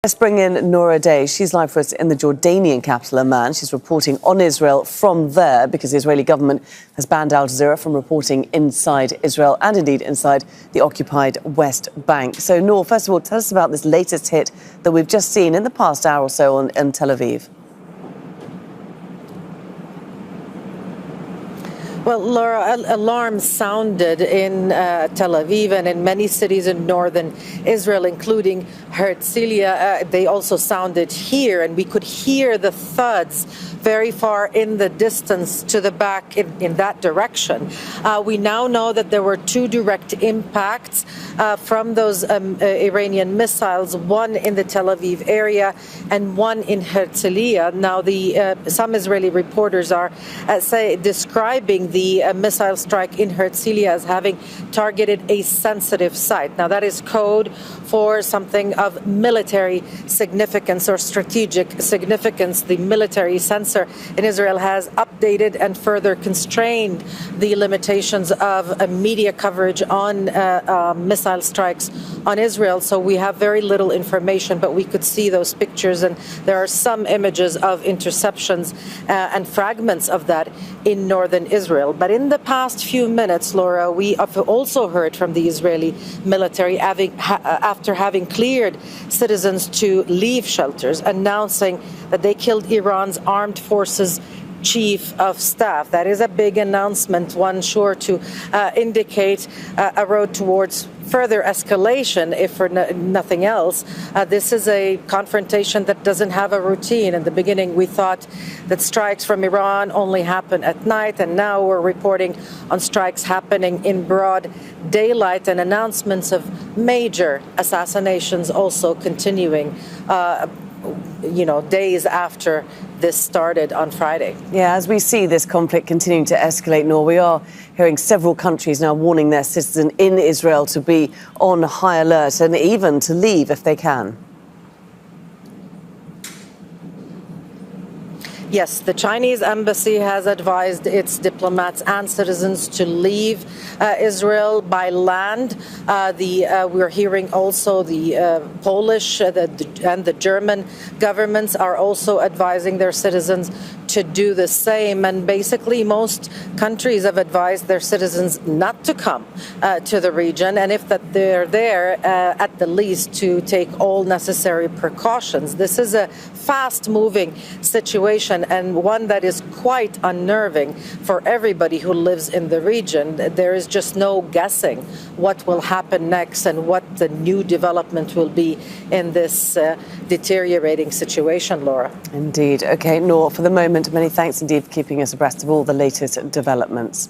Let's bring in Noura Day. She's live for us in the Jordanian capital, Amman. She's reporting on Israel from there because the Israeli government has banned Al Jazeera from reporting inside Israel and indeed inside the occupied West Bank. So, Noor, first of all, tell us about this latest hit that we've just seen in the past hour or so in Tel Aviv. Well, Laura, alarms sounded in Tel Aviv and in many cities in northern Israel, including Herzliya. They also sounded here, and we could hear the thuds very far in the distance to the back in that direction. We now know that there were two direct impacts from those Iranian missiles, one in the Tel Aviv area and one in Herzliya. Now, some Israeli reporters are describing the missile strike in Herzliya as having targeted a sensitive site. Now, that is code for something of military significance or strategic significance. The military censor in Israel has updated and further constrained the limitations of media coverage on missile strikes on Israel. So we have very little information, but we could see those pictures, and there are some images of interceptions and fragments of that in northern Israel. But in the past few minutes, Laura, we have also heard from the Israeli military after having cleared citizens to leave shelters, announcing that they killed Iran's armed forces chief of staff. That is a big announcement, one sure to indicate a road towards further escalation, if for nothing else. This is a confrontation that doesn't have a routine. In the beginning, we thought that strikes from Iran only happen at night, and now we're reporting on strikes happening in broad daylight and announcements of major assassinations also continuing, days after this started on Friday. Yeah, as we see this conflict continuing to escalate, Noor, we are hearing several countries now warning their citizens in Israel to be on high alert and even to leave if they can. Yes, the Chinese embassy has advised its diplomats and citizens to leave Israel by land. We're hearing also the Polish and the German governments are also advising their citizens to do the same. And basically, most countries have advised their citizens not to come to the region, and if that they're there, at the least to take all necessary precautions. This is a fast-moving situation and one that is quite unnerving for everybody who lives in the region. There is just no guessing what will happen next and what the new development will be in this deteriorating situation, Laura. Indeed. OK, Noor, for the moment, many thanks indeed for keeping us abreast of all the latest developments.